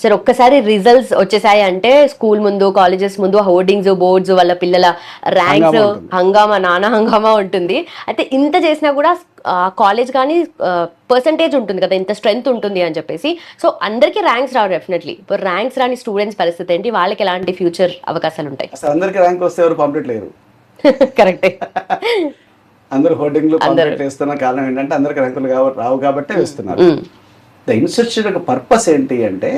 సరే ఒక్కసారి రిజల్ట్స్ వచ్చేసాయి అంటే స్కూల్ ముందు కాలేజెస్ ముందు హోర్డింగ్స్ బోర్డ్స్ వాళ్ళ పిల్లల ర్యాంక్స్ హంగామా నానా హంగామా ఉంటుంది. అయితే ఇంత చేసినా కూడా కాలేజ్ కానీ పర్సంటేజ్ ఉంటుంది కదా, ఇంత స్ట్రెంగ్త్ ఉంటుంది అని చెప్పేసి. సో అందరికీ ర్యాంక్స్ రావు డెఫినెట్లీ. ఇప్పుడు ర్యాంక్స్ రాని స్టూడెంట్స్ పరిస్థితి ఏంటి, వాళ్ళకి ఎలాంటి ఫ్యూచర్ అవకాశాలు ఉంటాయి? అసలు అందరికి ర్యాంక్ వస్తే ఎవరు పాంప్లెట్ లేరు. కరెక్టే. అందరూ హోర్డింగ్లు పాంప్లెట్ వేస్తున్న కారణం ఏంటంటే అందరికి ర్యాంకులు రావు కాబట్టే వేస్తున్నారు. ద ఇన్స్టిట్యూట్ యొక్క పర్పస్ ఏంటి అంటే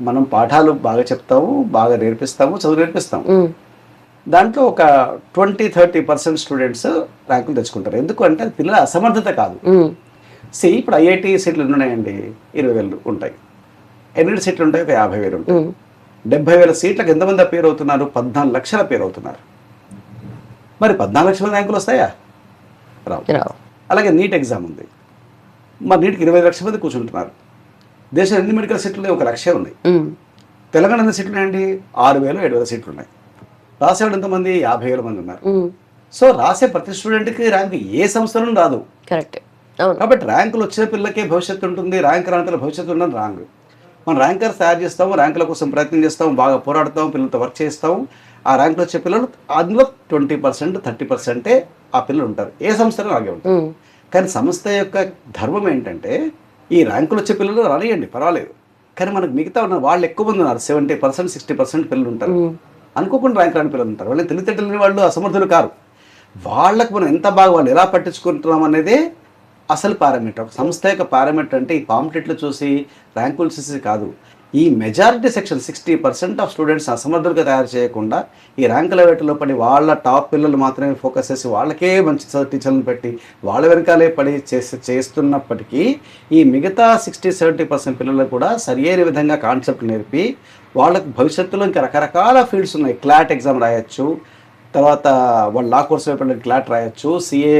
మనం పాఠాలు బాగా చెప్తాము, బాగా నేర్పిస్తాము, చదువు నేర్పిస్తాము. దాంట్లో ఒక 20-30% స్టూడెంట్స్ ర్యాంకులు తెచ్చుకుంటారు. ఎందుకు అంటే అది పిల్లల అసమర్థత కాదు. ఇప్పుడు ఐఐటి సీట్లు ఉన్నాయండి, 20,000 ఉంటాయి. ఎన్ని సీట్లు ఉంటాయి? ఒక 50,000 ఉంటాయి. 70,000 సీట్లకు ఎంతమంది పేరు అవుతున్నారు? 14 లక్షల పేరు అవుతున్నారు. మరి 14 లక్షల ర్యాంకులు వస్తాయా? రావు. అలాగే నీట్ ఎగ్జామ్ ఉంది, మరి నీటికి 20 లక్షల మంది కూర్చుంటున్నారు. దేశంలో ఎన్ని మెడికల్ సీట్లు ఉన్నాయి? 1 లక్షే ఉన్నాయి. తెలంగాణ ఎన్ని సీట్లు ఉన్నాయండి? 6,000-7,000 సీట్లు ఉన్నాయి. రాసేవాడు ఎంతమంది? 50,000 మంది ఉన్నారు. సో రాసే ప్రతి స్టూడెంట్కి ర్యాంక్ ఏ సంస్థలోనూ రాదు. కరెక్ట్. కాబట్టి ర్యాంకులు వచ్చిన పిల్లలకే భవిష్యత్తు ఉంటుంది, ర్యాంక్ రాని పిల్లల భవిష్యత్తు ఉండదు. రాంగ్. మనం ర్యాంకర్స్ తయారు చేస్తాము, ర్యాంకుల కోసం ప్రయత్నం చేస్తాము, బాగా పోరాడతాము, పిల్లలతో వర్క్ చేస్తాము. ఆ ర్యాంకులు వచ్చే పిల్లలు అందులో 20%, 30% ఆ పిల్లలు ఉంటారు. ఏ సంస్థలో అలాగే ఉంటారు. కానీ సంస్థ యొక్క ధర్మం ఏంటంటే ఈ ర్యాంకులు వచ్చే పిల్లలు రానియండి, పర్వాలేదు, కానీ మనకు మిగతా ఉన్న వాళ్ళు ఎక్కువ మంది ఉన్నారు. 70%, 60% పిల్లలు ఉంటారు. అనుకోకుండా ర్యాంక్ రాని పిల్లలు ఉంటారు. వాళ్ళు తెలివితేటలేని వాళ్ళు, అసమర్థులు కారు. వాళ్ళకు మనం ఎంత బాగా వాళ్ళు ఎలా పట్టించుకుంటున్నాం అనేది అసలు పారామీటర్. సంస్థ యొక్క పారామీటర్ అంటే ఈ పాంప్లెట్లు చూసి ర్యాంకులు చూసి కాదు. ఈ మెజారిటీ సెక్షన్ 60% ఆఫ్ స్టూడెంట్స్ అసమర్థులుగా తయారు చేయకుండా ఈ ర్యాంకుల వేటలో పడి వాళ్ళ టాప్ పిల్లలు మాత్రమే ఫోకస్ చేసి వాళ్ళకే మంచి టీచర్లను పెట్టి వాళ్ళ వెనకాలే పడి చేస్తున్నప్పటికీ ఈ మిగతా 60-70% పిల్లలకు కూడా సరియైన విధంగా కాన్సెప్ట్ నేర్పి వాళ్ళకు భవిష్యత్తులో ఇంకా రకరకాల ఫీల్డ్స్ ఉన్నాయి. క్లాట్ ఎగ్జామ్ రాయొచ్చు, తర్వాత వాళ్ళు లా కోర్స్ వైపు వెళ్ళి క్లాట్ రాయొచ్చు, సిఏ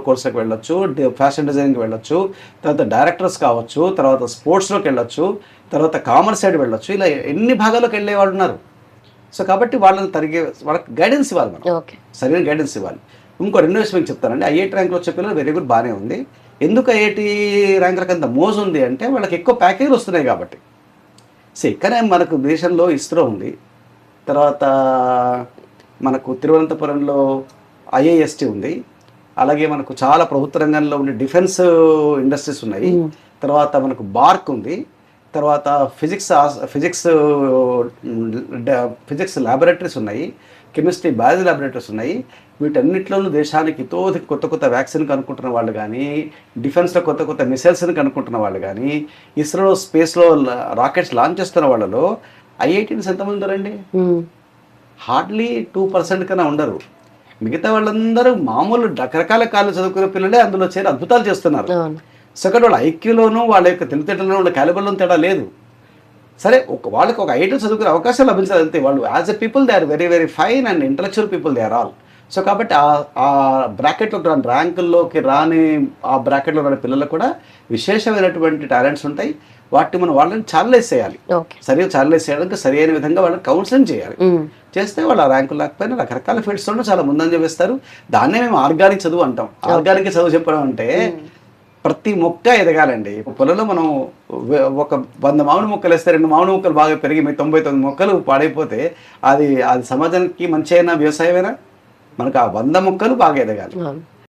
కోర్సులకు వెళ్ళొచ్చు, ఫ్యాషన్ డిజైనింగ్కి వెళ్ళొచ్చు, తర్వాత డైరెక్టర్స్ కావచ్చు, తర్వాత స్పోర్ట్స్లోకి వెళ్ళొచ్చు, తర్వాత కామర్స్ సైడ్ వెళ్ళొచ్చు. ఇలా ఎన్ని భాగాల్లోకి వెళ్ళే వాళ్ళు ఉన్నారు. సో కాబట్టి వాళ్ళకి గైడెన్స్ ఇవ్వాలి, మనం సరైన గైడెన్స్ ఇవ్వాలి. ఇంకో 2 విషయం మీకు చెప్తానండి. ఐఐటి ర్యాంకులు వచ్చే పిల్లలు వెరీ గుడ్, బాగానే ఉంది. ఎందుకు ఐఐటి ర్యాంకులకు అంత మోజు ఉంది అంటే వాళ్ళకి ఎక్కువ ప్యాకేజీలు వస్తున్నాయి కాబట్టి. కానీ మనకు దేశంలో ఇస్రో ఉంది, తర్వాత మనకు తిరువనంతపురంలో ఐఐఎస్టి ఉంది, అలాగే మనకు చాలా ప్రభుత్వ రంగంలో ఉండే డిఫెన్స్ ఇండస్ట్రీస్ ఉన్నాయి, తర్వాత మనకు బార్క్ ఉంది, తర్వాత ఫిజిక్స్ ల్యాబొరేటరీస్ ఉన్నాయి, కెమిస్ట్రీ బయాలజీ ల్యాబొరేటరీస్ ఉన్నాయి. వీటన్నిటిలోనూ దేశానికి కొత్త వ్యాక్సిన్ కనుక్కుంటున్న వాళ్ళు కానీ, డిఫెన్స్లో కొత్త మిసైల్స్ని కనుక్కుంటున్న వాళ్ళు కానీ, ఇస్రో స్పేస్లో రాకెట్స్ లాంచ్ చేస్తున్న వాళ్ళలో ఐఐటీస్ ఎంతమంది ఉన్నారండి? హార్డ్లీ 2% కన్నా ఉండరు. మిగతా వాళ్ళందరూ మామూలు రకరకాల కాలేజ్ చదువుకునే పిల్లలే అందులో చేరి అద్భుతాలు చేస్తున్నారు. సో అక్కడ వాళ్ళ ఐక్యూలోనూ వాళ్ళ యొక్క తెలివితేటలోనూ వాళ్ళ క్యాలిబర్లోనూ తేడా లేదు. సరే, వాళ్ళకి ఒక ఐటీ చదువుకునే అవకాశం లభించాలి అంతే. వాళ్ళు as a people they are very very fine and intellectual people they are all. So కాబట్టి ఆ బ్రాకెట్లోకి రాని, ర్యాంకుల్లోకి రాని ఆ బ్రాకెట్లో రాని పిల్లలకు కూడా విశేషమైనటువంటి టాలెంట్స్ ఉంటాయి. వాటిని మనం వాళ్ళని ఛానలైజ్ చేయాలి. సరిగా ఛానలైజ్ చేయడానికి సరి అయిన విధంగా వాళ్ళని కౌన్సిలింగ్ చేయాలి. చేస్తే వాళ్ళ ర్యాంకులు లేకపోయినా రకరకాల ఫీల్డ్స్లో చాలా ముందంజ వేస్తారు. దాన్నే మేము ఆర్గానిక్ చదువు అంటాం. ఆర్గానిక్ చదువు చెప్పడం అంటే ప్రతి మొక్క ఎదగాలండి. పొలంలో మనం ఒక 100 మామిడి మొక్కలు వేస్తే 2 మామిడి మొక్కలు బాగా పెరిగి 99 మొక్కలు పాడైపోతే అది సమాజానికి మంచి అయినా వ్యవసాయమైనా మనకు ఆ 100 మొక్కలు బాగా ఎదగాలి.